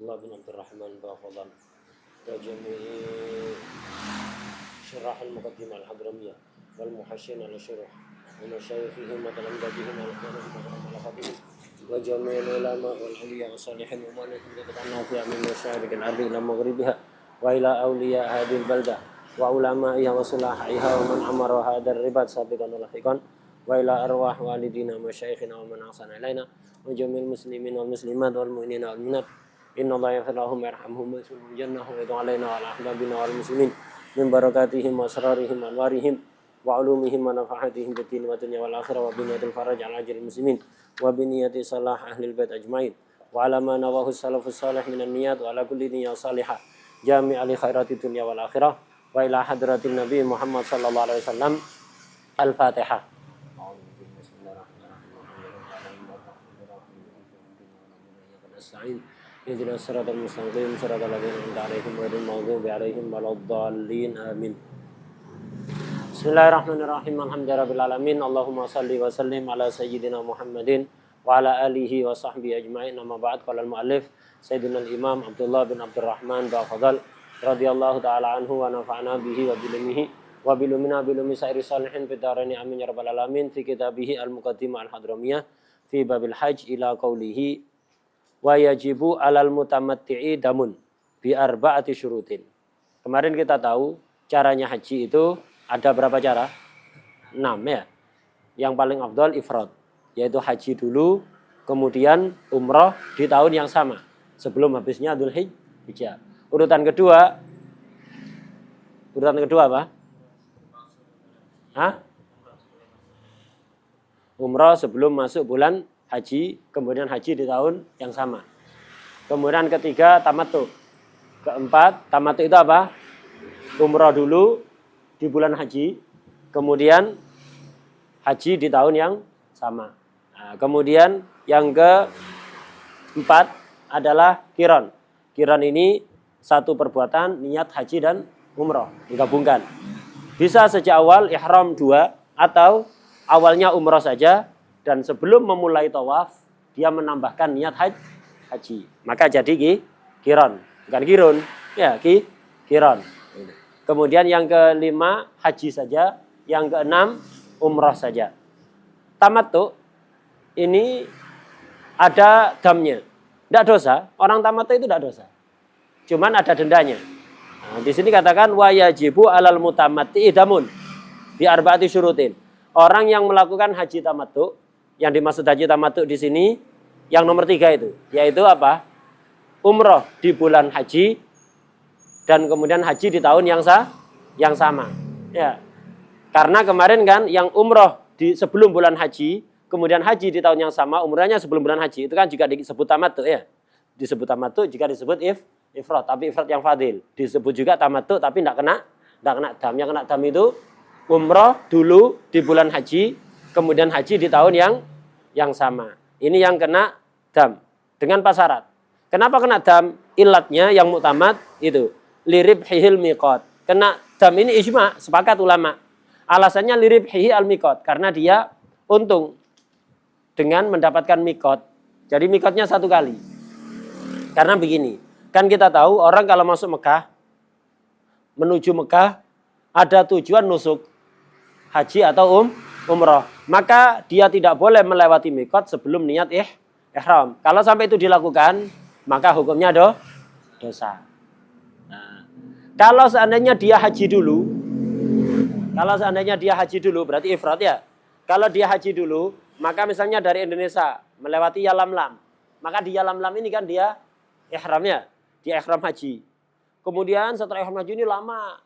Abdullah bin Abdurrahman Bafadhan wa jami'i syurah al-muqaddimah al-hadramiyah wal muhasyin ala syurah wa masyayikhihim wa talamdadihim al-khatibin wa jami'il ulama wal awliya wa salihin wa manakum qat'an fi amin masyariq al-ardi ila maghribiha wa ila awliya hadhihi al-baldah wa ulama'iha wa sulahiha wa man amara hadar ribat sabiqan wa lahiqan wa ila arwah walidina masyayikhina wa man ahsana ilaina wa jami'il muslimin wal muslimat wal mu'minina wal mu'minat inna allaha yaghfir lahum yarhamhum wa yuslimu jannah wa yadu alaina wa ala ahbabina wal muslimin min barakatihim wa asrarihim wa anwarihim wa ulumihim wa nafahatihim bid-din wa dunya wal akhirah wa biniyatil faraj ala ajril muslimin wa biniyati salah ahlil bait ajmain wa ala ma nawahu salafus salih minan niyat wa ala kulli niyyah salihah jami'al khairati dunya wal akhirah wa ila hadratin nabi Muhammad sallallahu alaihi wasallam. Al-Fatihah. Ihdinas siratal mustaqim siratal ladzina an'amta 'alaihim ghairil maghdubi 'alaihim waladdallin. Amin. Bismillahirrahmanirrahim. Alhamdulillahirabbil alamin. Allahumma shalli wa sallim ala sayyidina Muhammadin wa ala alihi wa sahbihi ajmain. Amma ba'd. Qala al-muallif Sayyidina al-Imam Abdullah bin Abdurrahman Bafadhal radhiyallahu taala anhu wa nafa'ana bihi wa bilumihi wa bilumina bilumi sairi salihin fid dharain amin ya rabbal alamin fi kitabihi al-muqaddimah al-hadramiyah fi babil hajj ila qaulihi wa yajibu alal mutamatti'i damun bi arba'ati syurutin. Kemarin kita tahu caranya haji itu ada berapa cara? 6 ya. Yang paling afdal ifrad, yaitu haji dulu, kemudian umrah di tahun yang sama sebelum habisnya Dzulhijjah. Urutan kedua apa? Hah? Umrah sebelum masuk bulan haji, kemudian haji di tahun yang sama. Kemudian ketiga tamattu. Keempat, tamattu itu apa? Umrah dulu di bulan haji, kemudian haji di tahun yang sama. Nah, kemudian yang keempat adalah qiran. Qiran ini satu perbuatan niat haji dan umrah digabungkan. Bisa sejak awal ihram 2 atau awalnya umrah saja. Dan sebelum memulai tawaf, dia menambahkan niat haji. Maka jadi qiran. Bukan kirun. Ya, qiran. Kemudian yang kelima, haji saja. Yang keenam, umrah saja. Tamattu, ini ada damnya. Tidak dosa. Orang tamattu itu tidak dosa. Cuman ada dendanya. Nah, di sini katakan, wa yajibu alal mutamatti damun bi arba'ati syurutin. Orang yang melakukan haji tamattu, yang dimaksud haji tamattu di sini yang nomor 3 itu, yaitu apa? Umroh di bulan haji dan kemudian haji di tahun yang sama. Ya. Karena kemarin kan yang umroh di sebelum bulan haji, kemudian haji di tahun yang sama, umrahnya sebelum bulan haji, itu kan juga disebut tamattu ya. Disebut tamattu jika disebut ifrad, tapi ifrad yang fadil. Disebut juga tamattu tapi tidak kena dam. Yang kena dam itu umroh dulu di bulan haji, kemudian haji di tahun yang sama. Ini yang kena dam dengan syarat. Kenapa kena dam? Ilatnya yang muktamad itu liribhihil miqat. Kena dam ini ijma, sepakat ulama. Alasannya liribhihi al miqat karena dia untung dengan mendapatkan miqat. Jadi miqatnya 1 kali. Karena begini, kan kita tahu orang kalau masuk Mekah menuju Mekah ada tujuan nusuk haji atau umrah, maka dia tidak boleh melewati mikot sebelum niat ihram. Kalau sampai itu dilakukan, maka hukumnya dosa. Nah, kalau seandainya dia haji dulu, berarti ifrad ya. Kalau dia haji dulu, maka misalnya dari Indonesia melewati Yalamlam, maka di Yalamlam ini kan dia ihramnya, dia ihram haji. Kemudian setelah ihram haji ini lama,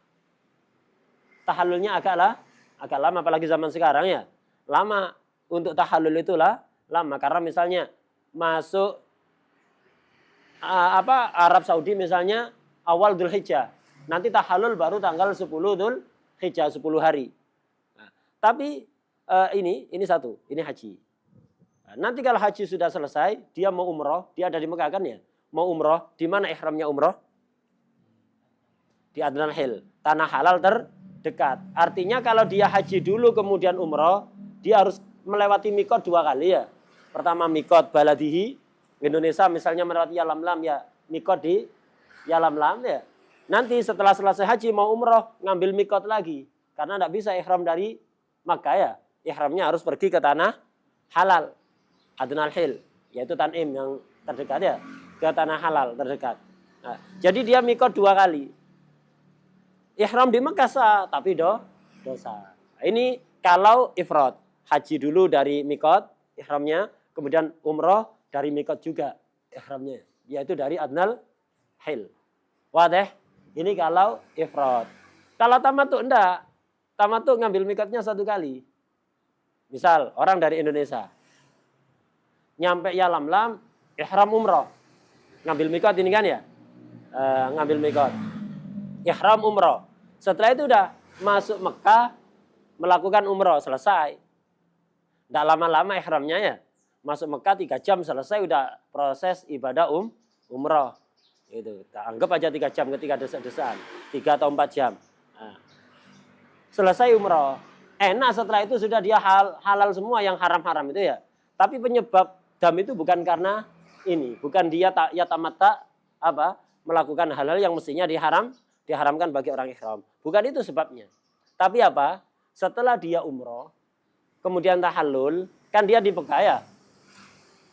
tahallulnya agak lama, apalagi zaman sekarang ya. Lama untuk tahallul itulah lama karena misalnya masuk Arab Saudi misalnya awal Dzulhijjah. Nanti tahallul baru tanggal 10 Dzulhijjah, 10 hari. Nah, tapi ini satu, ini haji. Nah, nanti kalau haji sudah selesai, dia mau umroh, dia ada di Mekah kan ya? Mau umroh, di mana ihramnya umroh? Di Adnal Hil, tanah halal dekat. Artinya kalau dia haji dulu kemudian umroh, dia harus melewati mikot 2 kali ya. Pertama mikot baladihi, Indonesia misalnya melewati Yalamlam ya mikot di Yalamlam ya. Nanti setelah selesai haji mau umroh ngambil mikot lagi. Karena tidak bisa ihram dari Makkah ya. Ihramnya harus pergi ke tanah halal. Adnal hil. Yaitu Tanim yang terdekat ya. Ke tanah halal terdekat. Nah, jadi dia mikot 2 kali. Ihram di Mekah sah, tapi dosa. Ini kalau ifrad. Haji dulu dari mikot, ihramnya. Kemudian umroh dari mikot juga, ihramnya. Yaitu dari Adnal hil. Wadah? Ini kalau ifrad. Kalau tamattu enggak. Tamattu ngambil mikotnya 1 kali. Misal orang dari Indonesia. Nyampe Yalamlam, ihram umroh. Ngambil mikot ini kan ya? Ngambil mikot. Ihram umroh. Setelah itu udah masuk Mekah, melakukan umroh, selesai. Tidak lama-lama ihramnya ya. Masuk Mekah 3 jam selesai, udah proses ibadah umroh. Itu. Anggap aja 3 jam ketika desa-desaan. 3 atau 4 jam. Nah. Selesai umroh. Enak setelah itu sudah dia halal semua yang haram-haram itu ya. Tapi penyebab dam itu bukan karena ini. Bukan dia tamatta melakukan hal-hal yang mestinya diharamkan bagi orang ihram. Bukan itu sebabnya. Tapi apa? Setelah dia umroh, kemudian tahallul, kan dia di Mekah ya.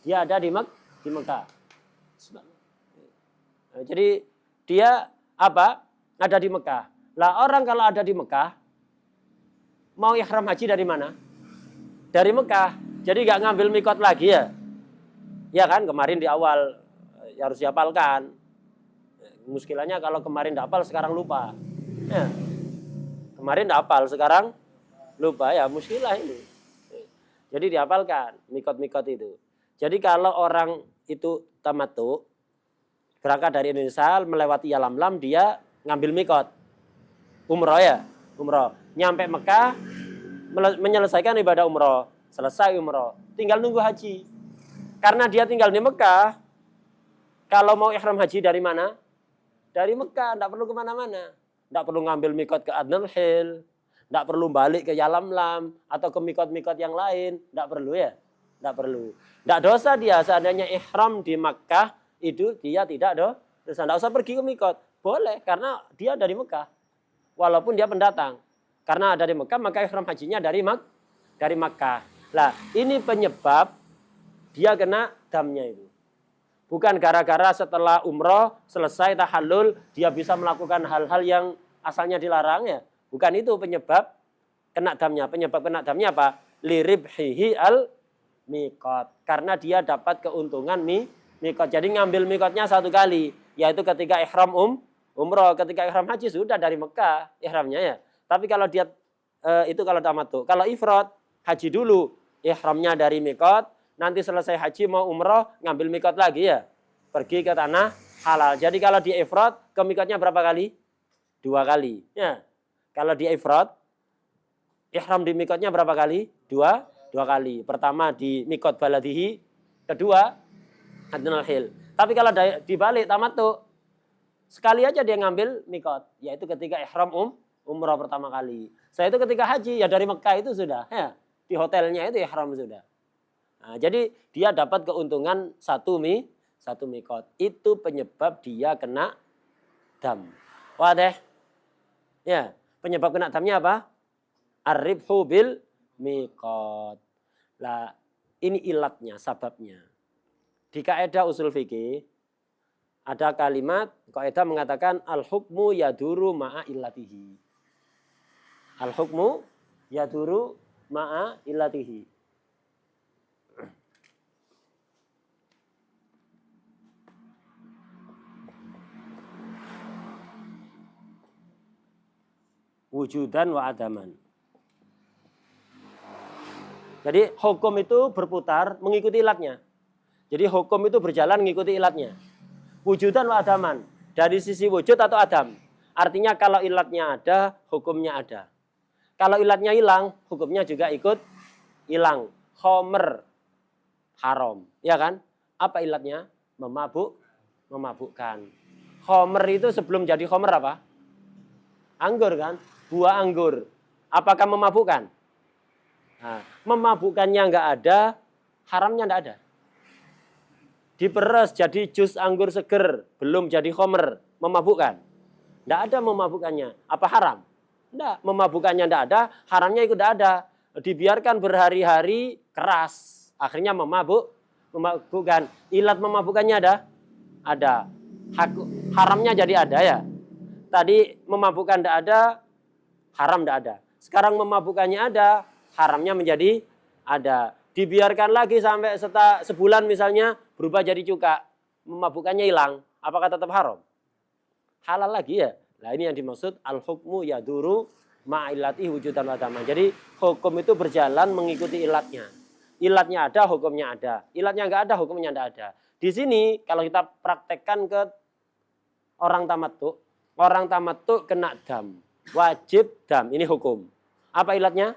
Dia ada di Mekah. Jadi dia ada di Mekah. Lah orang kalau ada di Mekah, mau ihram haji dari mana? Dari Mekah. Jadi nggak ngambil mikot lagi ya. Ya kan, kemarin di awal harus dihafalkan. Muskilahnya kalau kemarin hafal sekarang lupa. Ya. Kemarin hafal sekarang lupa ya, muskilah ini. Jadi dihafalkan mikot-mikot itu. Jadi kalau orang itu tamattu berangkat dari Indonesia melewati Yalamlam, dia ngambil mikot. Umroh ya, umroh. Nyampe Mekah menyelesaikan ibadah umroh, selesai umroh, tinggal nunggu haji. Karena dia tinggal di Mekah, kalau mau ihram haji dari mana? Dari Mekah, tidak perlu kemana-mana. Tidak perlu ngambil mikot ke Adnal hil, tidak perlu balik ke Yalamlam, atau ke mikot-mikot yang lain. Tidak perlu ya? Tidak perlu. Tidak dosa dia, seandainya ihram di Mekah, itu dia tidak dosa. Tidak usah pergi ke mikot. Boleh, karena dia dari Mekah. Walaupun dia pendatang. Karena dari Mekah, maka ihram hajinya dari Mekah. Nah, ini penyebab dia kena damnya itu. Bukan gara-gara setelah umroh, selesai tahallul, dia bisa melakukan hal-hal yang asalnya dilarang ya. Bukan itu penyebab kena damnya. Penyebab kena damnya apa? Liribhihi al-mikot. Karena dia dapat keuntungan mikot. Jadi ngambil mikotnya 1 kali. Yaitu ketika ihram umroh. Ketika ihram haji sudah dari Mekah ihramnya ya. Tapi kalau dia, itu kalau tamattu. Kalau ifrad, haji dulu. Ihramnya dari mikot. Nanti selesai haji mau umroh, ngambil mikot lagi ya. Pergi ke tanah halal. Jadi kalau dia ifrad, ke mikotnya berapa kali? 2 kali. Ya. Kalau dia ifrad, ihram di mikotnya berapa kali? 2 kali. Pertama di mikot baladihi, kedua Adnal hil. Tapi kalau dibalik tamattu, sekali aja dia ngambil mikot. Yaitu ketika ihram umroh pertama kali. Saya itu ketika haji, ya dari Mekah itu sudah. Ya. Di hotelnya itu ihram sudah. Nah, jadi dia dapat keuntungan 1 mikot. Itu penyebab dia kena dam. Wadah? Ya, penyebab kena damnya apa? Ar-ribhu bil mikot. Lah, ini ilatnya, sababnya. Di kaidah usul fikih ada kalimat, kaidah mengatakan al-hukmu yaduru ma'a illatihi. Al-hukmu yaduru ma'a illatihi. Wujudan wa adaman. Jadi hukum itu berputar mengikuti ilatnya. Jadi hukum itu berjalan mengikuti ilatnya. Wujudan wa adaman. Dari sisi wujud atau adam. Artinya kalau ilatnya ada, hukumnya ada. Kalau ilatnya hilang, hukumnya juga ikut hilang. Khomer haram. Ya kan? Apa ilatnya? Memabukkan. Khomer itu sebelum jadi khomer apa? Anggur kan? Buah anggur. Apakah memabukkan? Nah, memabukkannya enggak ada, haramnya enggak ada. diperes jadi jus anggur seger, belum jadi khomer, memabukkan. Tidak ada memabukkannya. Apa haram? Tidak, memabukkannya tidak ada, haramnya itu tidak ada. Dibiarkan berhari-hari keras, akhirnya memabukkan. Ilat memabukkannya ada? Ada. Haramnya jadi ada ya. Tadi memabukkan tidak ada, haram tidak ada. Sekarang memabukkannya ada, haramnya menjadi ada. Dibiarkan lagi sampai sebulan misalnya berubah jadi cuka, memabukkannya hilang. Apakah tetap haram? Halal lagi ya. Nah ini yang dimaksud al-hukmu yaduru ma'ilati wujudan wa adaman. Jadi hukum itu berjalan mengikuti ilatnya. Ilatnya ada, hukumnya ada. Ilatnya nggak ada, hukumnya nggak ada. Di sini kalau kita praktekkan ke orang tamattu kena dam. Wajib dam, ini hukum. Apa ilatnya?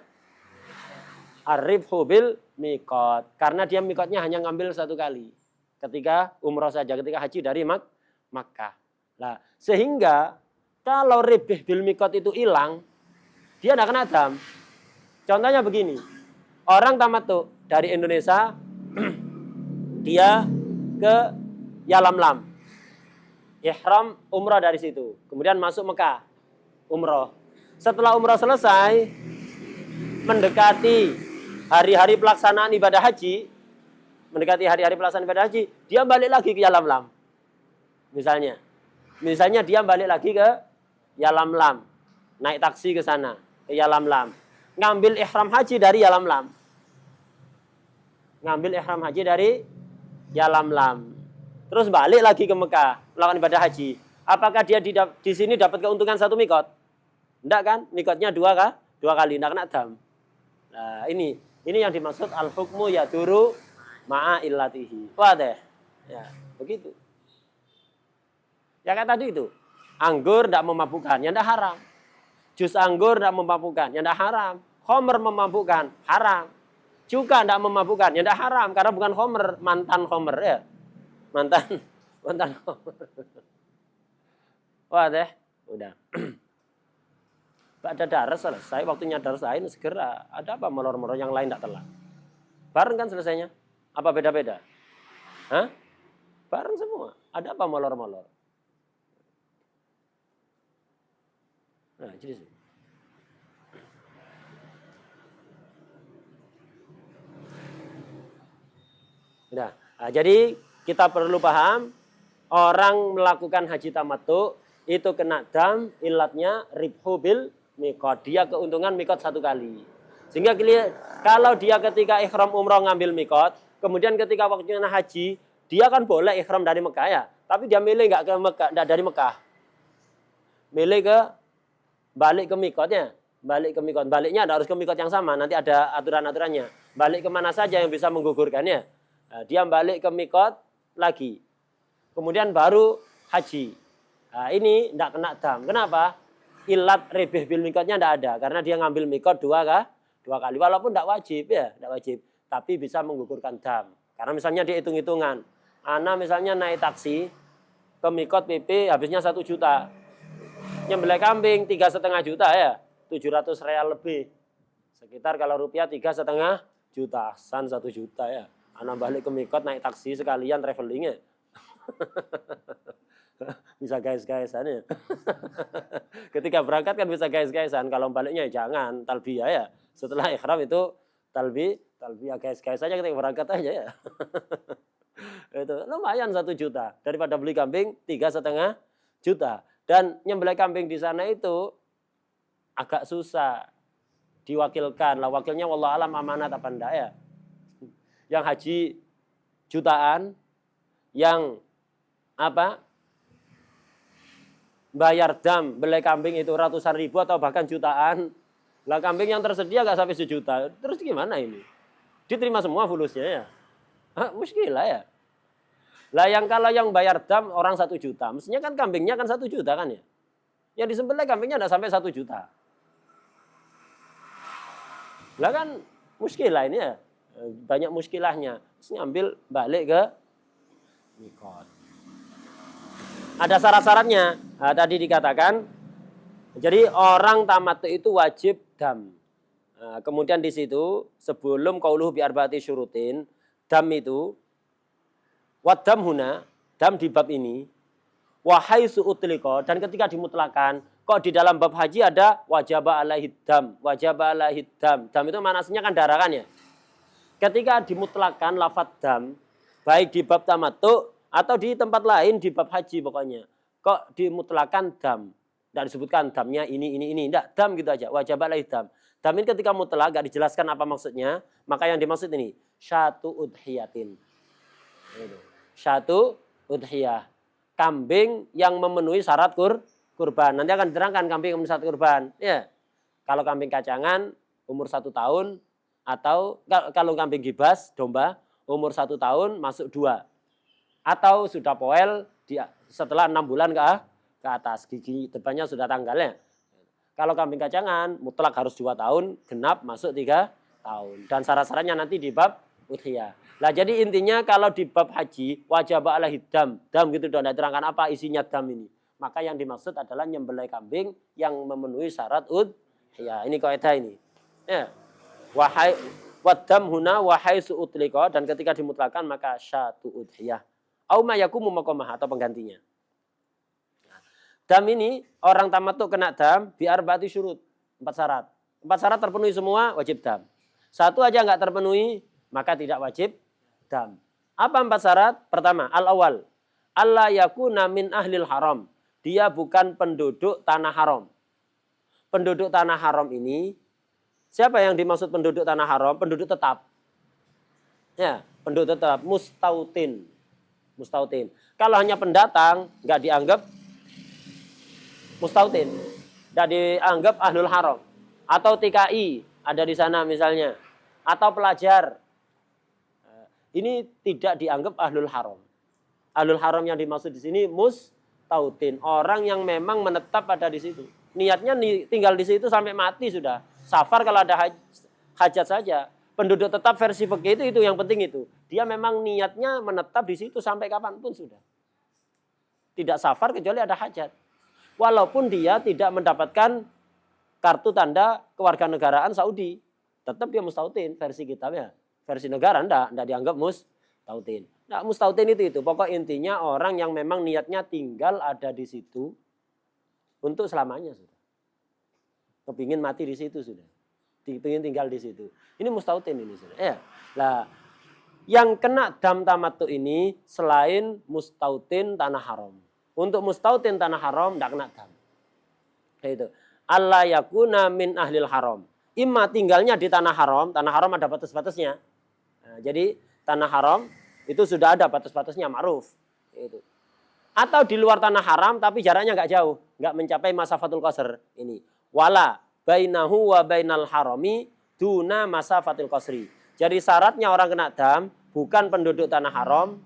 Arifhu bil mikot. Karena dia mikotnya hanya ngambil satu kali. Ketika umroh saja, ketika haji dari Makkah. Nah, sehingga kalau ribih bil mikot itu hilang, dia tidak kena dam. Contohnya begini. Orang tamattu dari Indonesia, dia ke Yalamlam. Ihram umroh dari situ. Kemudian masuk Mekah. Umroh. Setelah umroh selesai, mendekati hari-hari pelaksanaan ibadah haji, dia balik lagi ke Yalamlam. Misalnya dia balik lagi ke Yalamlam, naik taksi ke sana, ke Yalamlam, ngambil ihram haji dari Yalamlam, terus balik lagi ke Mekah melakukan ibadah haji. Apakah dia di sini dapat keuntungan satu mikot? Enggak kan? Mikotnya dua kali, enggak kena dam. Nah, ini yang dimaksud al-hukmu yaduru ma'a illatihi. Wah deh. Ya, begitu. Ya kayak tadi itu. Anggur tidak memabukkan, yang tidak haram. Jus anggur tidak memabukkan, yang tidak haram. Khomer memabukkan, haram. Cuka tidak memabukkan, yang tidak haram karena bukan khomer, mantan khomer ya. Mantan khomer. Wah deh, udah. Ada daras selesai, waktunya daras lain segera. Ada apa molor-molor yang lain tidak telat? Bareng kan selesainya? Apa beda-beda? Hah? Bareng semua. Ada apa molor-molor? Nah, jadi nah, jadi kita perlu paham orang melakukan haji tamattu itu kena dam, ilatnya ribhu bil mikot. Dia keuntungan mikot satu kali. Sehingga kalau dia ketika ikhram umroh ngambil mikot, kemudian ketika waktunya haji, dia kan boleh ikhram dari Mekah ya. Tapi dia milih nggak ke Mekah, nggak dari Mekah. Milih balik ke mikotnya. Baliknya harus ke mikot yang sama. Nanti ada aturan-aturannya. Balik kemana saja yang bisa menggugurkannya. Nah, dia balik ke mikot lagi. Kemudian baru haji. Nah, ini tidak kena dam. Kenapa? Ilat ribih bil mikotnya tidak ada. Karena dia ngambil mikot dua kali. Walaupun tidak wajib ya. Tidak wajib. Tapi bisa menggugurkan dam. Karena misalnya dia hitung-hitungan. Ana misalnya naik taksi ke mikot PP habisnya 1 juta. Nyembelih kambing 3,5 juta ya. 700 real lebih. Sekitar kalau rupiah 3,5 juta. San 1 juta ya. Ana balik ke mikot naik taksi sekalian travelingnya. Bisa guys-gaisan ya. Ketika berangkat kan bisa guys-gaisan. Kalau baliknya jangan talbiyah ya. Setelah ikhram itu talbiyah guys-guys aja ketika berangkat aja ya. Itu lumayan 1 juta daripada beli kambing 3,5 juta. Dan nyembelih kambing di sana itu agak susah diwakilkan. Lah wakilnya wallah alam amanat apa enggak ya. Yang haji jutaan, yang bayar dam, beli kambing itu ratusan ribu atau bahkan jutaan. Lah kambing yang tersedia nggak sampai 1 juta. Terus gimana ini? Diterima semua fulusnya ya? Muskilah ya. Lah kalau yang bayar dam orang 1 juta, mestinya kan kambingnya kan 1 juta kan ya? Yang disembelih kambingnya nggak sampai 1 juta. Lah kan muskilah ini ya. Banyak muskilahnya. Terus ngambil balik ke mikot. Ada syarat-syaratnya. Nah, tadi dikatakan, jadi orang tamattu itu wajib dam. Nah, kemudian di situ sebelum qauluhu bi arba'ati syurutin, dam itu Wadam huna, dam di bab ini, wahai su'utliko, dan ketika dimutlakan, kok di dalam bab haji ada wajaba alaihi dam, wajaba alaihi dam. Dam itu manasnya kan darah kan ya. Ketika dimutlakan lafadz dam, baik di bab tamattu atau di tempat lain di bab haji pokoknya, kok dimutlakan dam. Tidak disebutkan damnya ini. Tidak, dam gitu aja, wajaba alaihi dam. Dam ini ketika mutlak, gak dijelaskan apa maksudnya, maka yang dimaksud ini, syatu udhiyatin. Syatu udhiyah. Kambing yang memenuhi syarat kurban. Nanti akan diterangkan kambing yang memenuhi syarat kurban. Ya. Kalau kambing kacangan, umur 1 tahun, atau kalau kambing gibas, domba, umur 1 tahun, masuk 2. Atau sudah poel setelah 6 bulan ke atas. Gigi depannya sudah tanggalnya. Kalau kambing kacangan, mutlak harus 2 tahun, genap masuk 3 tahun. Dan syarat-syaratnya nanti di bab udhiyah. Nah jadi intinya kalau di bab haji, wajib alaihi dam. Dam gitu dong, diterangkan apa isinya dam ini. Maka yang dimaksud adalah nyembelih kambing yang memenuhi syarat udhiyah. Ini kaidah ini. Ya. Wahai wadam huna wahai su'utliko, dan ketika dimutlakan maka syatu udhiyah. Au ma yakumu maqamah atau penggantinya. Dam ini orang tamattu kena dam biar arba'ati syurut, 4 syarat. 4 syarat terpenuhi semua wajib dam. 1 aja enggak terpenuhi maka tidak wajib dam. Apa 4 syarat? Pertama, al-awwal, alla yakuna min ahlil haram. Dia bukan penduduk tanah haram. Penduduk tanah haram ini, siapa yang dimaksud penduduk tanah haram? Penduduk tetap. Ya, penduduk tetap, mustautin. Mustautin. Kalau hanya pendatang enggak dianggap mustautin, tidak dianggap ahlul haram. Atau TKI ada di sana misalnya, atau pelajar, ini tidak dianggap ahlul haram. Ahlul haram yang dimaksud di sini mustautin, orang yang memang menetap ada di situ. Niatnya tinggal di situ sampai mati sudah. Safar kalau ada hajat saja. Penduduk tetap versi fikih itu yang penting itu. Dia memang niatnya menetap di situ sampai kapanpun sudah. Tidak safar kecuali ada hajat. Walaupun dia tidak mendapatkan kartu tanda kewarganegaraan Saudi, tetap dia mustautin versi kitabnya. Versi negara enggak dianggap mustautin. Nah, mustautin itu pokok intinya orang yang memang niatnya tinggal ada di situ untuk selamanya sudah. Kepingin mati di situ sudah. Kepingin tinggal di situ. Ini mustautin ini sudah. Ya. Lah, yang kena dam tamattu ini selain mustautin tanah haram. Untuk mustautin tanah haram tidak kena dam. Itu. Allah yakuna min ahlil haram. Imma tinggalnya di tanah haram ada batas-batasnya. Nah, jadi tanah haram itu sudah ada batas-batasnya, ma'ruf. Itu. Atau di luar tanah haram tapi jaraknya nggak jauh, nggak mencapai masafatul qasr. Ini. Wala bainahu wa bainal harami duna masafatil qasri. Jadi syaratnya orang kena dam bukan penduduk tanah haram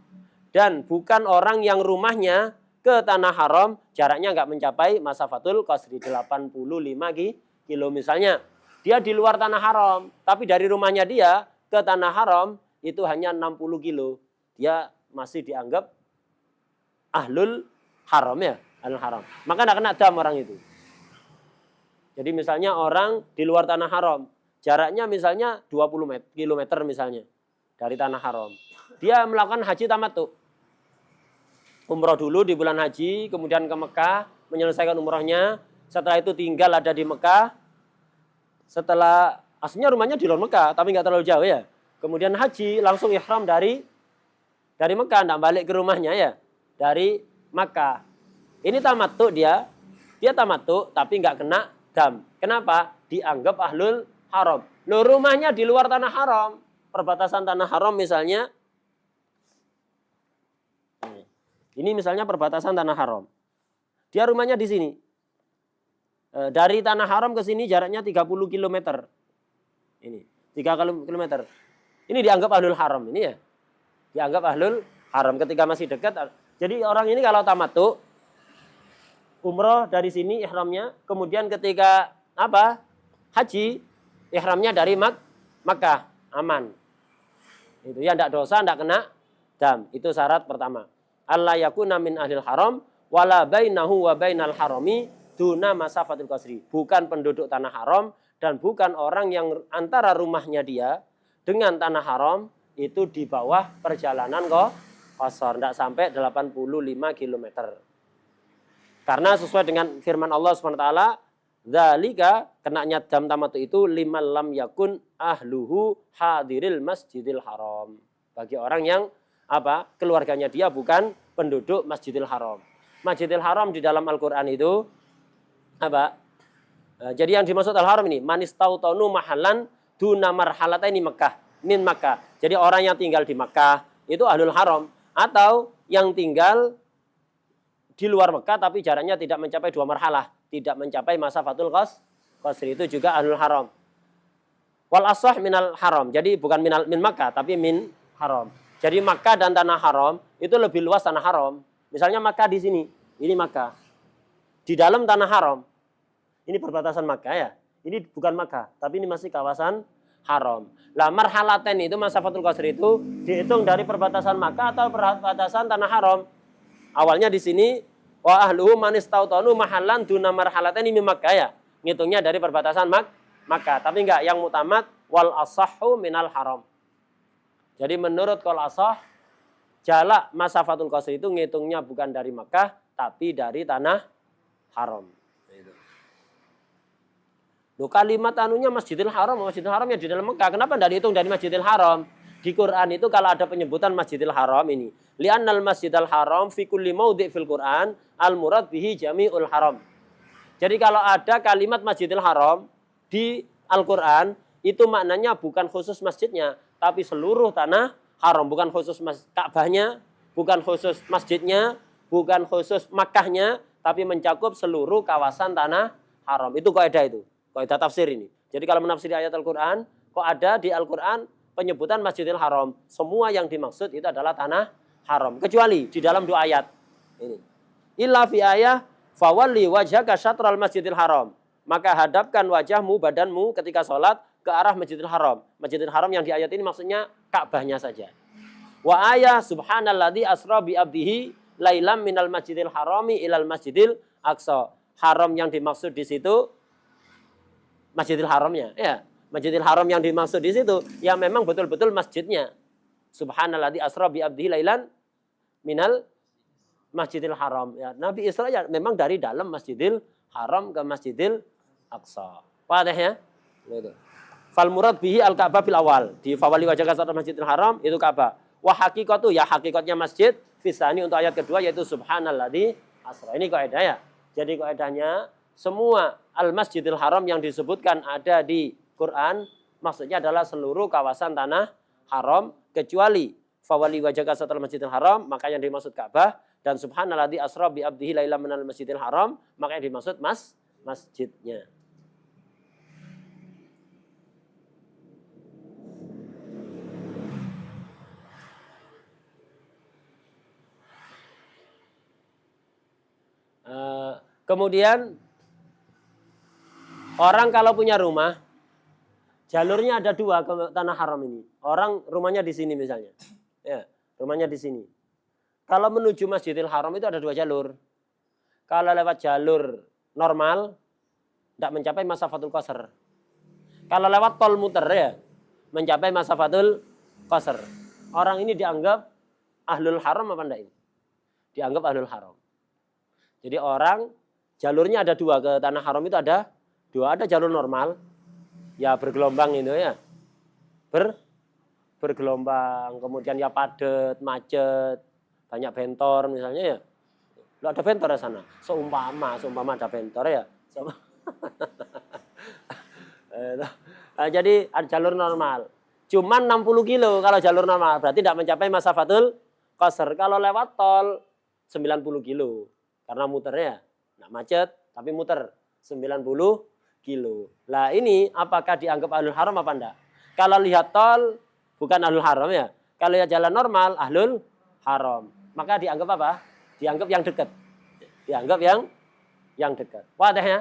dan bukan orang yang rumahnya ke tanah haram jaraknya nggak mencapai masafatul qasri 85 kilo misalnya. Dia di luar tanah haram, tapi dari rumahnya dia ke tanah haram itu hanya 60 kilo. Dia masih dianggap ahlul haram ya, ahlul haram. Maka tidak kena dam orang itu. Jadi misalnya orang di luar tanah haram, jaraknya misalnya 20 kilometer misalnya dari tanah haram. Dia melakukan haji tamattu. Umroh dulu di bulan haji, kemudian ke Mekah, menyelesaikan umrohnya. Setelah itu tinggal ada di Mekah. Setelah, aslinya rumahnya di luar Mekah, tapi nggak terlalu jauh ya. Kemudian haji, langsung ihram dari Mekah, nggak balik ke rumahnya ya. Dari Mekah. Ini tamattu dia tamattu, tapi nggak kena dam. Kenapa? Dianggap ahlul haram. Loh, rumahnya di luar tanah haram. Perbatasan tanah haram misalnya, ini misalnya perbatasan tanah haram. Dia rumahnya di sini. Dari tanah haram ke sini jaraknya 30 km. Ini, 3 km. Ini dianggap ahlul haram ini ya. Dianggap ahlul haram ketika masih dekat. Jadi orang ini kalau tamattu umroh dari sini ihramnya, kemudian ketika apa? Haji, ihramnya dari Makkah, aman. Itu ya, tidak dosa, tidak kena dam. Itu syarat pertama. Allah yakuna min ahlil haram wala bainahu wa bainal harami duna masafatul qasri. Bukan penduduk tanah haram dan bukan orang yang antara rumahnya dia dengan tanah haram itu di bawah perjalanan qasar, tidak sampai 85 km. Karena sesuai dengan firman Allah SWT, dzalika kenanya jam tamattu itu liman lam yakun ahluhu hadiril masjidil haram. Bagi orang yang apa? Keluarganya dia bukan penduduk Masjidil Haram. Masjidil Haram di dalam Al-Qur'an itu apa? Jadi yang dimaksud Al-Haram ini manistautanu mahallan duna marhalataini Makkah, min Makkah. Jadi orang yang tinggal di Makkah itu ahlul haram, atau yang tinggal di luar Mekah tapi jaraknya tidak mencapai 2 marhalah, tidak mencapai masafatul qasri, itu juga ahlul haram. Wal asah minal haram. Jadi bukan min Makkah tapi min haram. Jadi Makkah dan tanah haram itu lebih luas tanah haram. Misalnya Makkah di sini, ini Makkah. Di dalam tanah haram. Ini perbatasan Makkah ya. Ini bukan Makkah, tapi ini masih kawasan haram. Lah marhalaten itu masafatul qasri itu dihitung dari perbatasan Makkah atau perbatasan tanah haram. Awalnya di sini wa ahluhu manistautanu mahallan duna marhalaten ini Makkah ya. Ngitungnya dari perbatasan Makkah, tapi enggak, yang mutamad wal asahhu minal haram. Jadi menurut qaul asah, jalak masafatul qasri itu ngitungnya bukan dari Makkah tapi dari tanah haram. Loh, kalimat anunya Masjidil Haram ya di dalam Mekah. Kenapa tidak dihitung dari Masjidil Haram? Di Quran itu kalau ada penyebutan Masjidil Haram ini, li'annal Masjidil Haram fi kulli maudhi' fil Quran al murad bihi jami'ul haram. Jadi kalau ada kalimat Masjidil Haram di Al-Quran, itu maknanya bukan khusus masjidnya, tapi seluruh tanah haram, bukan khusus Ka'bahnya, bukan khusus masjidnya, bukan khusus Makkahnya, tapi mencakup seluruh kawasan tanah haram. Itu kaidah itu. Kaidah tafsir ini. Jadi kalau menafsiri ayat Al-Quran, kok ada di Al-Quran penyebutan Masjidil Haram, semua yang dimaksud itu adalah tanah haram. Kecuali di dalam 2 ayat. Ini. Illa fi ayah fawalli wajhaka syatral Masjidil Haram. Maka hadapkan wajahmu, badanmu ketika sholat ke arah Masjidil Haram. Masjidil Haram yang di ayat ini maksudnya Ka'bahnya saja. Wa ayah subhanalladzi asra bi abdihi lailam minal Masjidil Harami ilal Masjidil Aqsa. Haram yang dimaksud di situ Masjidil Haramnya, ya. Masjidil Haram yang dimaksud di situ yang memang betul-betul masjidnya. Subhanalladzi asra bi abdihi lailan minal Masjidil Haram. Ya, Nabi Isra ya memang dari dalam Masjidil Haram ke Masjidil Aqsa. Paham ya? Gitu. Fal murad bihi al-Ka'bah fil awal. Di fawali wajhaka syatral Masjidil Haram itu Ka'bah. Wa haqiqatu ya hakikatnya masjid fisani untuk ayat kedua yaitu subhanalladzi asra. Ini kaidah ya. Jadi kaidahnya semua al-Masjidil Haram yang disebutkan ada di Quran maksudnya adalah seluruh kawasan tanah haram kecuali fawali wajhaka syatral Masjidil Haram, maka yang dimaksud Ka'bah, dan subhanalladzi asra bi abdihi lailan minal Masjidil Haram, maka yang dimaksud masjidnya. Kemudian orang kalau punya rumah, jalurnya ada 2 ke tanah haram ini. Orang rumahnya di sini misalnya, ya, rumahnya di sini. Kalau menuju Masjidil Haram itu ada 2 jalur. Kalau lewat jalur normal, tidak mencapai masafatul qasr. Kalau lewat tol muter ya, mencapai masafatul qasr. Orang ini dianggap ahlul haram apa enggak ini? Dianggap ahlul haram. Jadi orang jalurnya ada 2 ke tanah haram itu ada 2. Ada jalur normal, ya bergelombang itu ya. Bergelombang, kemudian ya padat, macet, banyak bentor misalnya ya. Loh, ada bentor di sana. Seumpama ada bentor ya. Jadi ada jalur normal. Cuman 60 kilo kalau jalur normal. Berarti tidak mencapai masafatul qasr. Kalau lewat tol 90 kilo. Karena muternya tidak macet tapi muter 90 kilo. Lah ini apakah dianggap ahlul haram apa enggak? Kalau lihat tol bukan ahlul haram ya. Kalau lihat jalan normal ahlul haram. Maka dianggap apa? Dianggap yang dekat. Dianggap yang dekat. Wadah ya?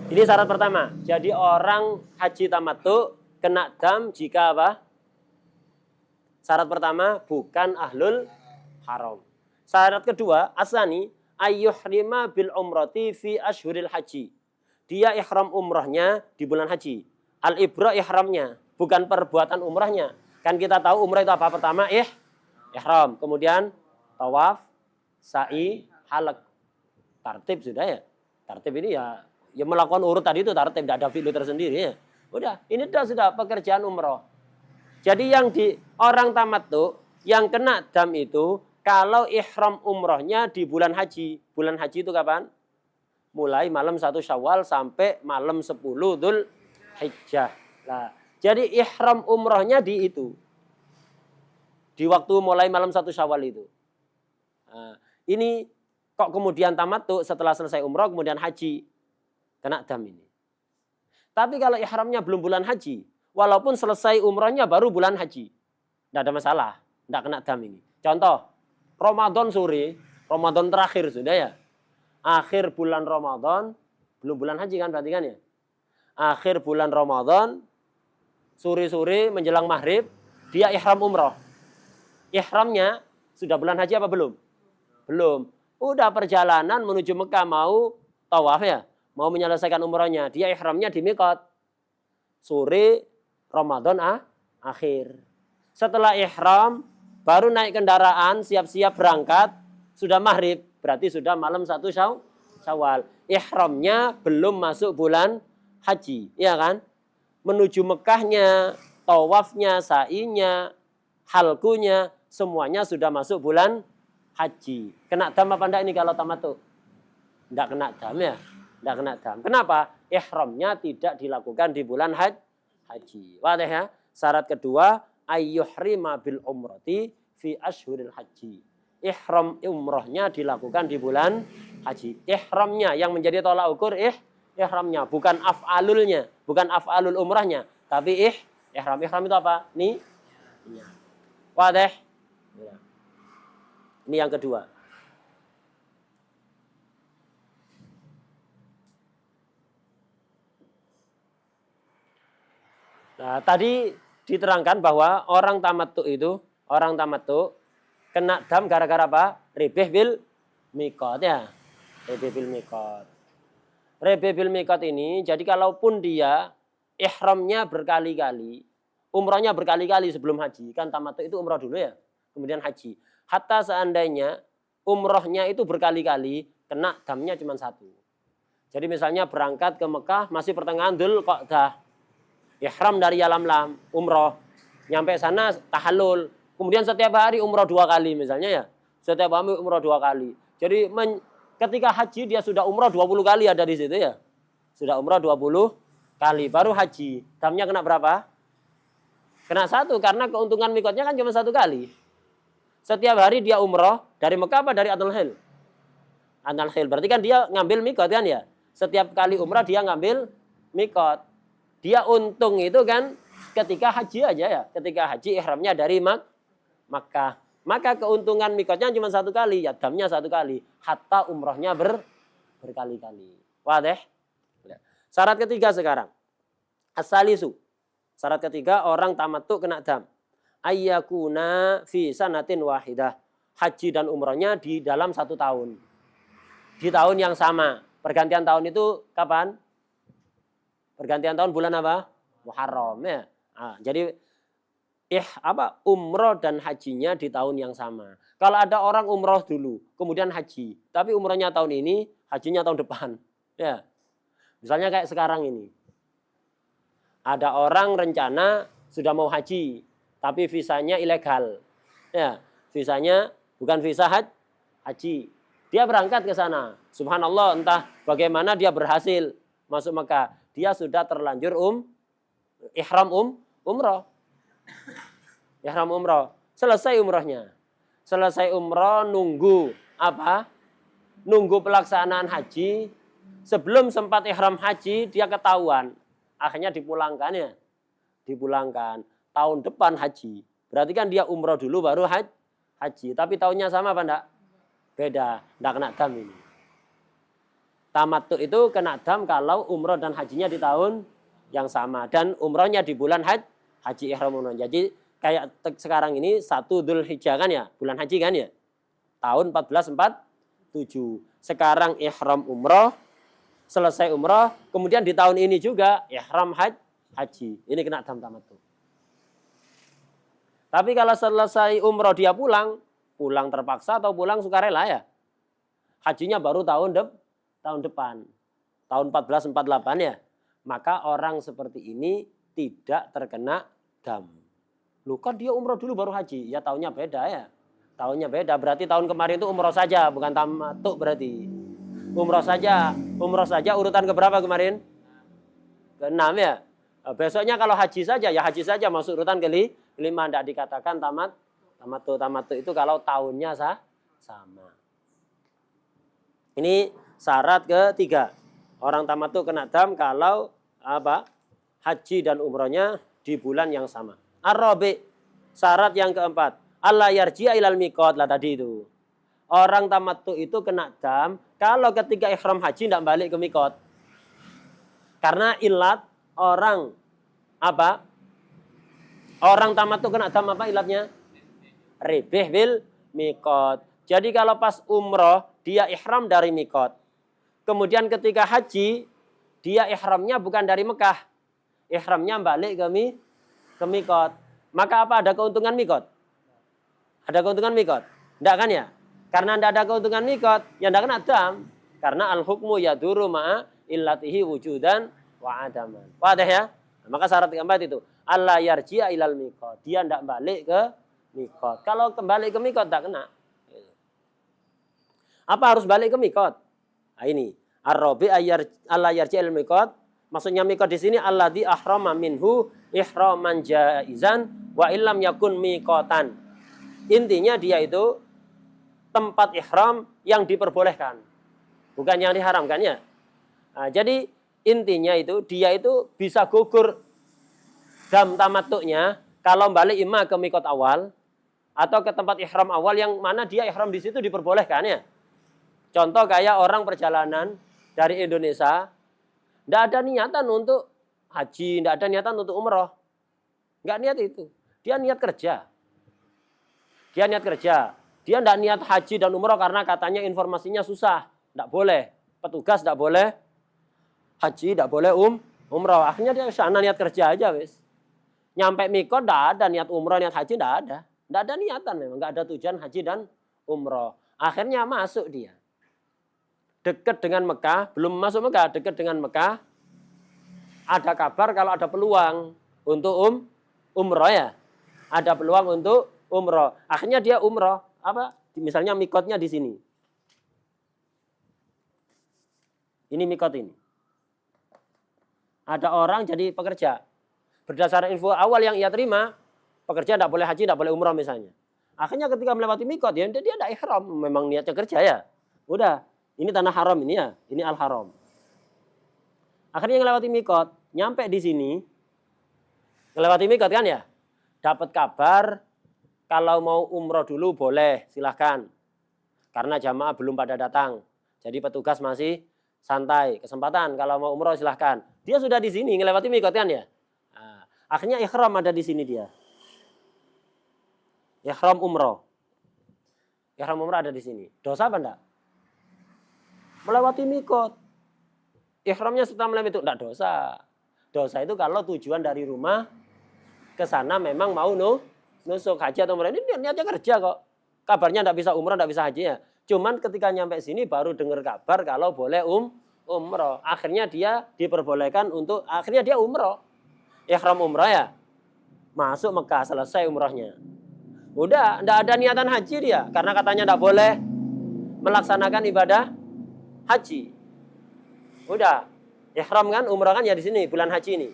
Ini syarat pertama. Jadi orang haji tamattu kena dam jika apa? Syarat pertama bukan ahlul haram. Syarat kedua, asani ayyuhrima bil umrati fi ashhuril haji. Dia ihram umrahnya di bulan haji. Al-ibrah ihramnya, bukan perbuatan umrahnya. Kan kita tahu umrah itu apa? Pertama ihram, kemudian tawaf, sa'i, halaq. Tartib sudah ya. Tartib ini ya melakukan urut tadi itu tartib, tidak ada fi'lu tersendiri ya. Udah, ini sudah pekerjaan umrah. Jadi yang di orang tamattu yang kena dam itu kalau ihram umrohnya di bulan haji. Bulan haji itu kapan? Mulai malam 1 Syawal sampai malam 10 Dzul Hijjah. Nah, jadi ihram umrohnya di itu. Di waktu mulai malam 1 Syawal itu. Nah, ini kok kemudian tamattu setelah selesai umroh kemudian haji. Kena dam ini. Tapi kalau ihramnya belum bulan haji, walaupun selesai umrohnya baru bulan haji, tidak ada masalah, tidak kena dam ini. Contoh, Ramadan sore, Ramadan terakhir sudah ya. Akhir bulan Ramadan, belum bulan haji kan berarti kan ya. Akhir bulan Ramadan, sore-sore menjelang maghrib, dia ihram umroh. Ihramnya sudah bulan haji apa belum? Belum. Udah perjalanan menuju Mekah mau tawaf ya. Mau menyelesaikan umrohnya. Dia ihramnya di miqat. Sore Ramadan akhir. Setelah ihram, baru naik kendaraan, siap-siap berangkat. Sudah maghrib, berarti sudah malam 1 Syawal. Ihramnya belum masuk bulan haji. Ya kan? Menuju Mekahnya, tawafnya, sa'inya, halkunya, semuanya sudah masuk bulan haji. Kena dam apa enggak ini kalau tamattu? Enggak kena dam ya. Tidak kena dam. Kenapa? Ihramnya tidak dilakukan di bulan haji. Wadah ya. Syarat kedua, ayyuhrima bil umrati fi ashhuril haji. Ihram umrohnya dilakukan di bulan haji. Ihramnya yang menjadi tolak ukur ihramnya, bukan af'alulnya, bukan af'alul umrahnya, tapi ihram. Ihram itu apa? Nih. Wadah. Ini yang kedua. Nah, tadi diterangkan bahwa orang tamattu kena dam gara-gara apa? Ribih bil miqat ya. Ribih bil miqat. Ribih bil miqat ini jadi kalaupun dia ihramnya berkali-kali, umrahnya berkali-kali sebelum haji, kan tamattu itu umrah dulu ya, kemudian haji. Hatta seandainya umrahnya itu berkali-kali, kena damnya cuma satu. Jadi misalnya berangkat ke Mekah masih pertengahan Dzul Qa'dah. Ihram dari Yalamlam, umroh. Nyampe sana tahallul. Kemudian setiap hari umroh 2 kali misalnya ya. Setiap hari umroh 2 kali. Jadi ketika haji dia sudah umroh 20 kali ada di situ ya. Sudah umroh 20 kali. Baru haji. Damnya kena berapa? Kena 1 karena keuntungan mikotnya kan cuma 1 kali. Setiap hari dia umroh dari Mekah apa dari Adul Hil? Adul Hil. Berarti kan dia ngambil mikot kan ya. Setiap kali umroh dia ngambil mikot. Dia untung itu kan ketika haji aja ya. Ketika haji ihramnya dari Makkah. Maka keuntungan mikotnya cuma 1 kali. Ya damnya 1 kali. Hatta umrohnya berkali-kali. Wadah? Syarat ketiga sekarang. As-salisu. Syarat ketiga orang tamattu kena dam. Ayyakuna fi sanatin wahidah. Haji dan umrohnya di dalam 1 tahun. Di tahun yang sama. Pergantian tahun itu kapan? Pergantian tahun bulan apa? Muharram ya. Nah, jadi umroh dan hajinya di tahun yang sama. Kalau ada orang umroh dulu, kemudian haji, tapi umrohnya tahun ini, hajinya tahun depan. Ya. Misalnya kayak sekarang ini. Ada orang rencana sudah mau haji, tapi visanya ilegal. Ya, visanya bukan visa haji. Dia berangkat ke sana. Subhanallah, entah bagaimana dia berhasil masuk Mekah. Dia sudah terlanjur ihram umroh. Ihram umroh. Selesai umrohnya. Selesai umroh nunggu apa? Nunggu pelaksanaan haji. Sebelum sempat ihram haji dia ketahuan. Akhirnya dipulangkan ya. Dipulangkan. Tahun depan haji. Berarti kan dia umroh dulu baru haji. Tapi tahunnya sama apa enggak? Beda. Enggak kena dam ini. Tamattu itu kena dam kalau umroh dan hajinya di tahun yang sama. Dan umrohnya di bulan haji ihram umroh. Jadi kayak sekarang ini 1 Dzul Hijjah kan ya. Bulan haji kan ya. Tahun 1447. Sekarang ihram umroh. Selesai umroh. Kemudian di tahun ini juga ihram haji. Ini kena dam tamattu. Tapi kalau selesai umroh dia pulang terpaksa atau pulang sukarela ya. Hajinya baru tahun depan. Tahun 1448 ya. Maka orang seperti ini tidak terkena dam. Loh kan dia umroh dulu baru haji. Ya tahunnya beda ya. Tahunnya beda. Berarti tahun kemarin itu umroh saja, bukan tamattu berarti. Umroh saja urutan keberapa kemarin? Ke-6 ya. Besoknya kalau haji saja, ya haji saja masuk urutan kelima. Tidak dikatakan tamattu. Tamattu itu kalau tahunnya sama. Ini syarat ketiga. Orang tamattu kena dam kalau haji dan umrohnya di bulan yang sama. Ar-rabi, syarat yang keempat. Allah yarji'a ilal miqat lah tadi itu. Orang tamattu itu kena dam kalau ketika ihram haji tidak balik ke miqat. Karena ilat orang tamattu kena dam apa ilatnya? Ribih bil miqat. Jadi kalau pas umroh dia ihram dari miqat. Kemudian ketika haji dia ihramnya bukan dari Mekah. Ihramnya balik ke miqat. Maka apa ada keuntungan miqat? Ada keuntungan miqat? Enggak kan ya? Karena tidak ada keuntungan miqat, ya tidak kena dam. Karena al-hukmu yaduru ma'a illatihi wujudan wa adaman. Wadah ya? Maka syarat keempat itu. Allah yarji'a ilal miqat. Dia tidak balik ke miqat. Kalau kembali ke miqat tidak kena. Apa harus balik ke miqat? Nah ini. Ar-rabi Allah yarji'a ilal miqat. Maksudnya miqat di sini alladzi ahrama minhu ihraman jaizan wa illam yakun miqatan. Intinya dia itu tempat ihram yang diperbolehkan. Bukan yang diharamkan ya. Nah, jadi intinya itu dia itu bisa gugur dam tamattunya kalau balik imma ke miqat awal atau ke tempat ihram awal yang mana dia ihram di situ diperbolehkan ya. Contoh kayak orang perjalanan dari Indonesia tidak ada niatan untuk haji, tidak ada niatan untuk umroh. Enggak niat itu. Dia niat kerja. Dia niat kerja. Dia tidak niat haji dan umroh karena katanya informasinya susah. Tidak boleh. Petugas tidak boleh haji, tidak boleh umroh. Akhirnya dia sana niat kerja aja wis. Nyampe miqat tidak ada niat umroh, niat haji tidak ada. Tidak ada niatan memang. Tidak ada tujuan haji dan umroh. Akhirnya masuk dia. Dekat dengan Mekah. Belum masuk Mekah. Dekat dengan Mekah. Ada kabar kalau ada peluang untuk umroh ya. Ada peluang untuk umroh. Akhirnya dia umroh. Misalnya miqatnya di sini. Ini miqat ini. Ada orang jadi pekerja. Berdasarkan info awal yang ia terima, pekerja tidak boleh haji, tidak boleh umroh misalnya. Akhirnya ketika melewati miqat, dia tidak ihram, memang niatnya kerja ya. Udah, ini tanah haram ini ya, ini al-haram. Akhirnya melewati miqat, nyampe di sini, melewati miqat kan ya, dapat kabar. Kalau mau umroh dulu boleh, silahkan. Karena jamaah belum pada datang. Jadi petugas masih santai. Kesempatan kalau mau umroh silahkan. Dia sudah di sini, ngelewati miqat kan ya. Nah, akhirnya ihram ada di sini dia. Ihram umroh. Ihram umroh ada di sini. Dosa apa enggak? Melewati miqat. Ihramnya setelah melewati itu enggak dosa. Dosa itu kalau tujuan dari rumah ke sana memang mau nusuk haji atau umroh, ini niatnya kerja kok. Kabarnya tidak bisa umroh, tidak bisa haji ya. Cuman ketika nyampe sini baru dengar kabar kalau boleh umroh. Akhirnya dia diperbolehkan untuk, akhirnya dia umroh. Ihram umroh ya. Masuk Mekah, selesai umrohnya. Udah, tidak ada niatan haji dia. Karena katanya tidak boleh melaksanakan ibadah haji. Udah, ihram kan, umroh kan ya di sini, bulan haji ini.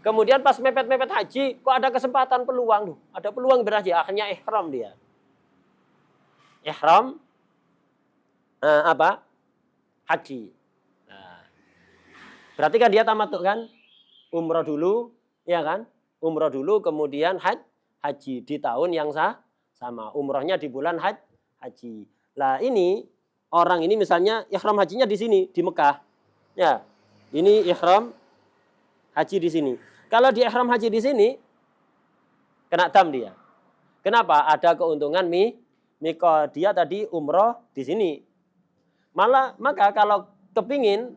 Kemudian pas mepet-mepet haji, kok ada kesempatan peluang. Ada peluang berhaji, akhirnya ihram dia. Ihram haji. Nah, berarti kan dia tamattu kan? Umroh dulu, ya kan? Umroh dulu, kemudian haji di tahun yang sama. Umrohnya di bulan haji. Lah ini, orang ini misalnya ihram hajinya di sini, di Mekah. Ya, ini ihram haji di sini. Kalau di ihram haji di sini, kena dam dia. Kenapa? Ada keuntungan miqat. Dia tadi umroh di sini. Maka kalau kepingin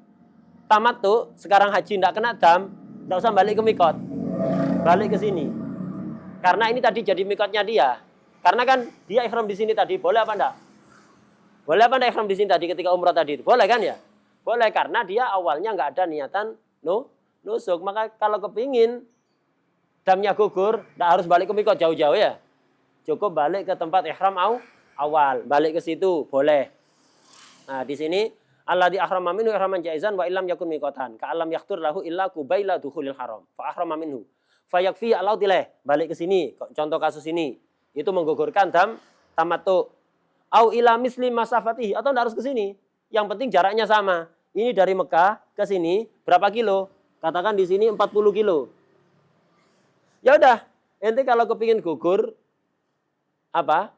tamattu, sekarang haji tidak kena dam, tidak usah balik ke miqat. balik ke sini. Karena ini tadi jadi mikotnya dia. Karena kan dia ihram di sini tadi, boleh apa enggak? Boleh apa enggak ihram di sini tadi ketika umrah tadi? Boleh kan ya? Boleh, karena dia awalnya nggak ada niatan nusuk. Maka kalau kepingin damnya gugur, nggak harus balik ke mikot jauh-jauh ya. Cukup balik ke tempat ihram awal, balik ke situ boleh. Nah, di sini alladzi ahrama minhu ihraman jaizan wa illam yakun miqatan. Ka alam yaqtur lahu illa qubaila dukhulil haram. Fa ahrama minhu. Fa yakfi alau tileh. Balik ke sini, contoh kasus ini. Itu menggugurkan dam tamattu. Au ila misli masafatihi, atau enggak harus ke sini. Yang penting jaraknya sama. Ini dari Mekah ke sini berapa kilo? Katakan di sini 40 kilo. Ya udah, ente kalau kepingin gugur apa?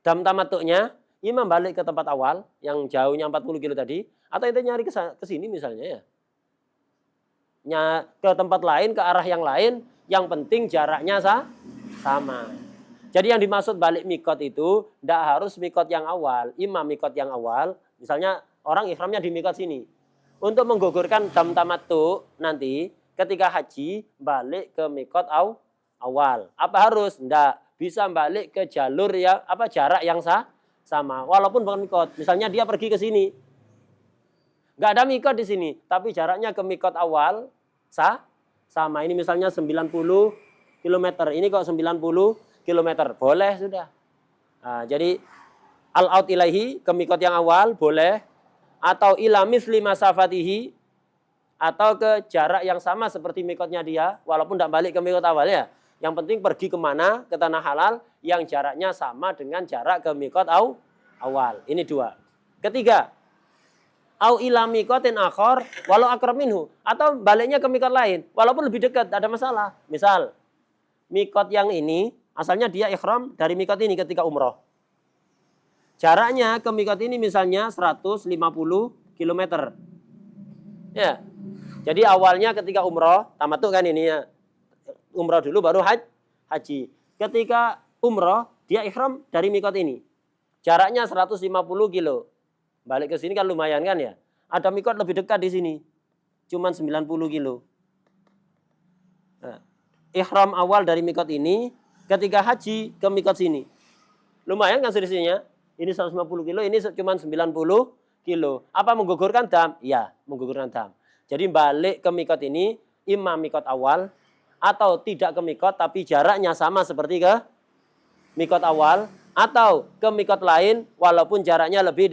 Dam tamattunya, imam balik ke tempat awal yang jauhnya 40 kilo tadi, atau ente nyari ke sini misalnya ya. Ke tempat lain, ke arah yang lain, yang penting jaraknya sama. Jadi yang dimaksud balik mikot itu tidak harus mikot yang awal, imam mikot yang awal. Misalnya orang ihramnya di mikot sini. Untuk menggugurkan dam tamattu nanti ketika haji balik ke mikot awal. Apa harus? Tidak, bisa balik ke jalur yang jarak yang sama. Walaupun bukan mikot. Misalnya dia pergi ke sini. Nggak ada mikot di sini, tapi jaraknya ke mikot awal sama. Ini misalnya 90 km. Ini kok 90 kilometer, boleh sudah. Nah, jadi al-out ilaihi ke mikot yang awal boleh, atau ila misli masafatihi, atau ke jarak yang sama seperti mikotnya dia, walaupun tidak balik ke mikot awal ya. Yang penting pergi kemana, ke tanah halal yang jaraknya sama dengan jarak ke mikot awal. Ini dua. Ketiga, au ila mikotin akhor walau akrab minhu, atau baliknya ke mikot lain walaupun lebih dekat, ada masalah. Misal mikot yang ini asalnya dia ihram dari mikot ini ketika umroh. Jaraknya ke mikot ini misalnya 150 km. Ya. Jadi awalnya ketika umroh, tamattu kan ini ya. Umroh dulu baru haji. Ketika umroh, dia ihram dari mikot ini. Jaraknya 150 kilo. Balik ke sini kan lumayan kan ya. Ada mikot lebih dekat di sini. Cuman 90 kilo. Nah, ihram awal dari mikot ini, ketika haji ke mikot sini. Lumayan kan selisihnya? Ini 150 kilo, ini cuma 90 kilo. Apa menggugurkan dam? Iya, menggugurkan dam. Jadi balik ke mikot ini, imam mikot awal, atau tidak ke mikot, tapi jaraknya sama seperti ke mikot awal, atau ke mikot lain, walaupun jaraknya lebih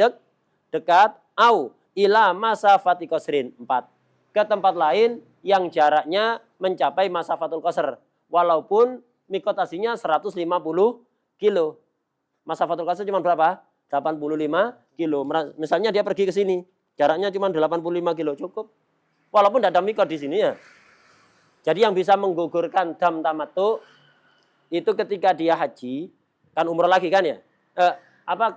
dekat, au ila masafati qasrin. 4. Ke tempat lain yang jaraknya mencapai masafatul qasr, walaupun mikot aslinya 150 kilo. Masafatul qasr cuma berapa? 85 kilo. Misalnya dia pergi ke sini, jaraknya cuma 85 kilo, cukup. Walaupun tidak ada mikot di sini ya. Jadi yang bisa menggugurkan dam tamattu itu ketika dia haji, kan umroh lagi kan ya.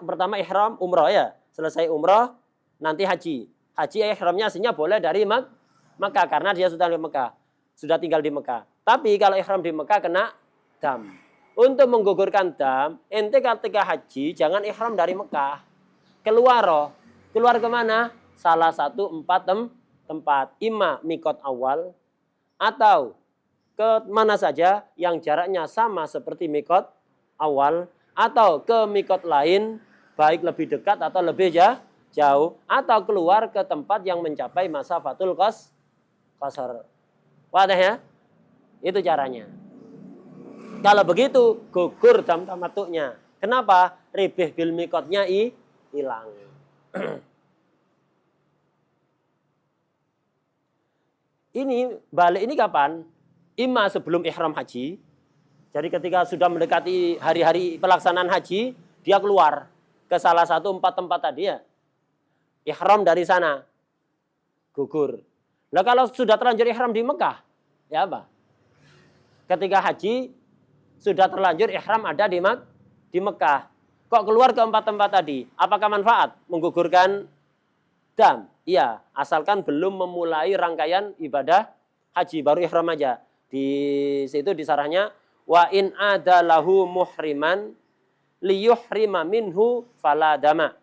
Pertama ihram umroh ya. Selesai umroh nanti haji. Haji ihramnya aslinya boleh dari Mekah karena dia sudah di Mekah. Sudah tinggal di Mekah. Tapi kalau ihram di Mekah kena dam. Untuk menggugurkan dam, ente ketika haji jangan ihram dari Mekah. Keluar kemana? Salah satu 4 tempat. Ima mikot awal, atau ke mana saja yang jaraknya sama seperti mikot awal, atau ke mikot lain, baik lebih dekat atau lebih jauh, atau keluar ke tempat yang mencapai masafatul qasar. Wadah ya? Itu caranya. Kalau begitu, gugur dam tamattunya. Kenapa? Ribih bil mikotnya hilang. Ini balik ini kapan? Ima sebelum ihram haji. Jadi ketika sudah mendekati hari-hari pelaksanaan haji, dia keluar ke salah satu 4 tempat tadi ya. Ihram dari sana. Gugur. Nah kalau sudah terlanjur ihram di Mekah, ya apa? Ketika haji, sudah terlanjur ihram ada di Mekah. Kok keluar ke 4 tempat tadi? Apakah manfaat? Menggugurkan dam? Iya, asalkan belum memulai rangkaian ibadah haji, baru ihram aja. Di situ di sarahnya, wa in adalahu muhriman liyuhrima minhu faladama.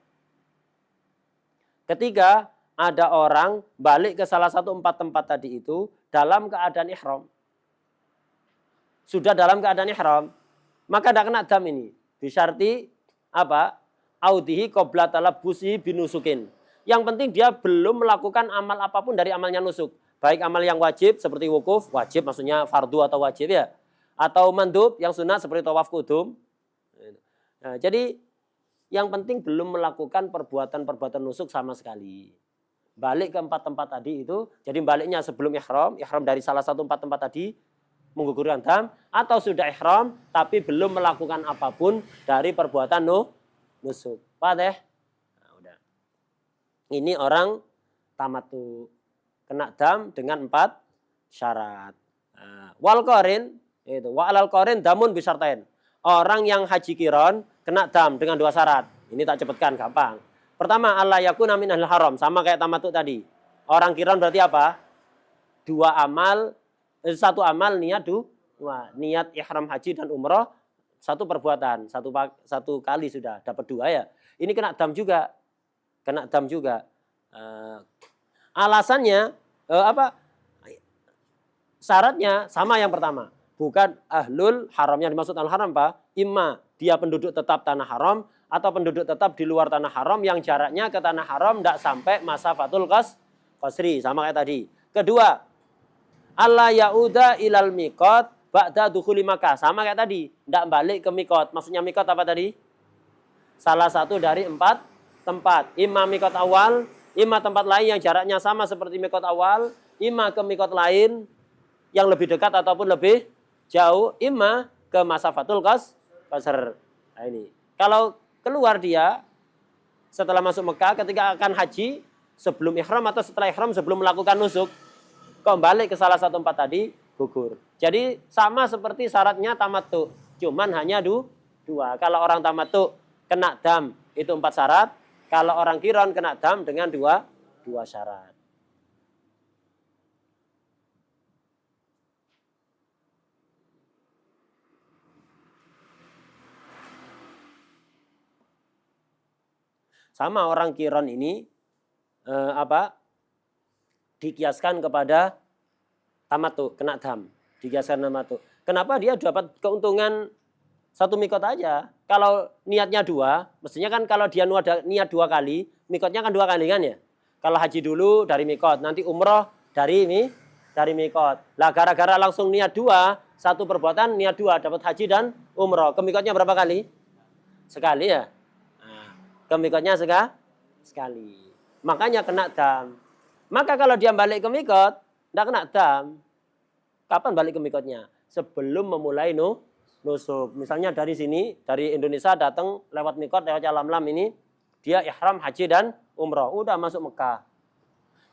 Ketika ada orang balik ke salah satu 4 tempat tadi itu dalam keadaan ihram. sudah dalam keadaan ihram, maka tidak kena dam ini. Bisyarti apa? Audihi qabla talabbusi binusukin. Yang penting dia belum melakukan amal apapun dari amalnya nusuk. Baik amal yang wajib seperti wukuf, wajib maksudnya fardu atau wajib ya. Atau mandub yang sunat seperti tawaf kudum. Nah, jadi yang penting belum melakukan perbuatan-perbuatan nusuk sama sekali. Balik ke 4 tempat tadi itu, jadi baliknya sebelum ihram dari salah satu 4 tempat tadi, menggugurkan dam, atau sudah ihram, tapi belum melakukan apapun dari perbuatan nusuk. Paham deh? Nah, udah. Ini orang tamattu, kena dam dengan 4 syarat. Nah, wal qarin, itu wa alal qarin damun bisyartain. Orang yang haji kiron kena dam dengan 2 syarat. Ini tak cepatkan, gampang. Pertama, Allah yakuna minal haram, sama kayak tamattu tadi. Orang kiron berarti apa? 1 amal niat niat ihram haji dan umroh, 1 perbuatan, 1 kali sudah dapat 2 ya. Ini kena dam juga. Kena dam juga. Alasannya apa? Syaratnya sama yang pertama. Bukan ahlul haram, yang dimaksud al haram Pak. Imma dia penduduk tetap tanah haram atau penduduk tetap di luar tanah haram yang jaraknya ke tanah haram tidak sampai masafatul qasri, sama kayak tadi. Kedua, Allah yauda ilal miqat ba'da dukhuli Makkah, sama kayak tadi, tidak balik ke miqat. Maksudnya miqat apa tadi? Salah satu dari 4 tempat. Imma miqat awal, imma tempat lain yang jaraknya sama seperti miqat awal, imma ke miqat lain yang lebih dekat ataupun lebih jauh, imma ke masafatul qasr. Nah ini. Kalau keluar dia setelah masuk Mekah ketika akan haji, sebelum ihram atau setelah ihram sebelum melakukan nusuk, kembali ke salah satu 4 tadi, gugur. Jadi sama seperti syaratnya tamattu, cuman hanya 2. Kalau orang tamattu kena dam itu 4 syarat, kalau orang kiron kena dam dengan 2 syarat. Sama orang kiron ini dikiaskan kepada tamattu, kena dam, dikiaskan tamattu. Kenapa dia dapat keuntungan 1 mikot aja? Kalau niatnya 2, mestinya kan kalau dia niat 2 kali, mikotnya kan 2 kali kan ya? Kalau haji dulu dari mikot, nanti umroh dari mikot. Lah gara-gara langsung niat 2, 1 perbuatan niat 2, dapat haji dan umroh. Ke mikotnya berapa kali? Sekali ya? Nah, ke mikotnya sekali. Makanya kena dam. Maka kalau dia balik ke mikot, tidak kena dam. Kapan balik ke mikotnya? Sebelum memulai nusuk. Misalnya dari sini, dari Indonesia datang lewat mikot, lewat Yalamlam ini, dia ihram haji dan umroh. Udah masuk Mekah.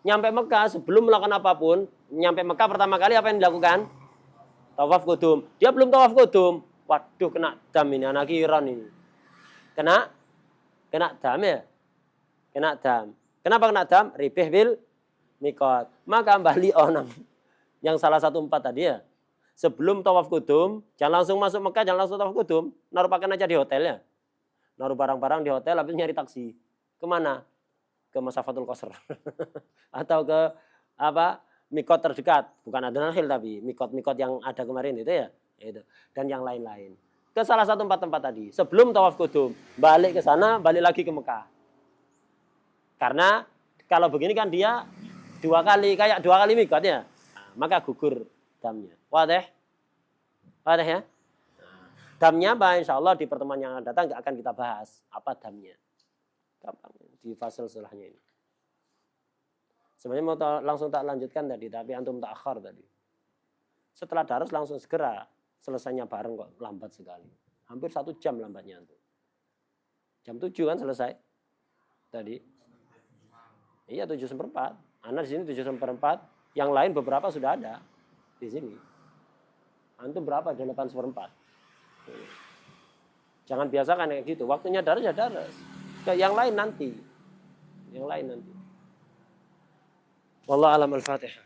Nyampe Mekah sebelum melakukan apapun, nyampe Mekah pertama kali apa yang dilakukan? Tawaf kudum. Dia belum tawaf kudum. Waduh, kena dam ini, anak kiron ini. Kena dam ya? Kena dam. Kenapa kena dam? Ribih bil mikot. Maka balik onam yang salah satu 4 tadi ya. Sebelum tawaf kudum, jangan langsung masuk Mekah, jangan langsung tawaf kudum. Naruh pakaian aja di hotel ya. Naruh barang-barang di hotel, habis nyari taksi. Kemana? Ke masafatul qasr. Atau ke mikot terdekat. Bukan Adnankhil tapi mikot-mikot yang ada kemarin itu ya. Itu. Dan yang lain-lain. Ke salah satu 4 tempat tadi. Sebelum tawaf kudum, balik ke sana, balik lagi ke Mekah. Karena kalau begini kan dia 2 kali, kayak 2 kali mikot ya. Nah, maka gugur damnya. Wadah ya. Nah, damnya apa? Insya Allah di pertemuan yang akan datang akan kita bahas apa damnya. Gampang di fase setelahnya ini. Sebenarnya mau langsung tak lanjutkan tadi, tapi antum tak akhir tadi. Setelah darus langsung segera selesainya bareng kok, lambat sekali. Hampir 1 jam lambatnya antum. Jam 7 kan selesai tadi. Iya 7:04. Anak di sini 7:04. Yang lain beberapa sudah ada di sini. Antum berapa? 8:04. Jangan biasakan kayak gitu. Waktunya darus ya darus. Yang lain nanti. Wallahu a'lam al-Fatihah.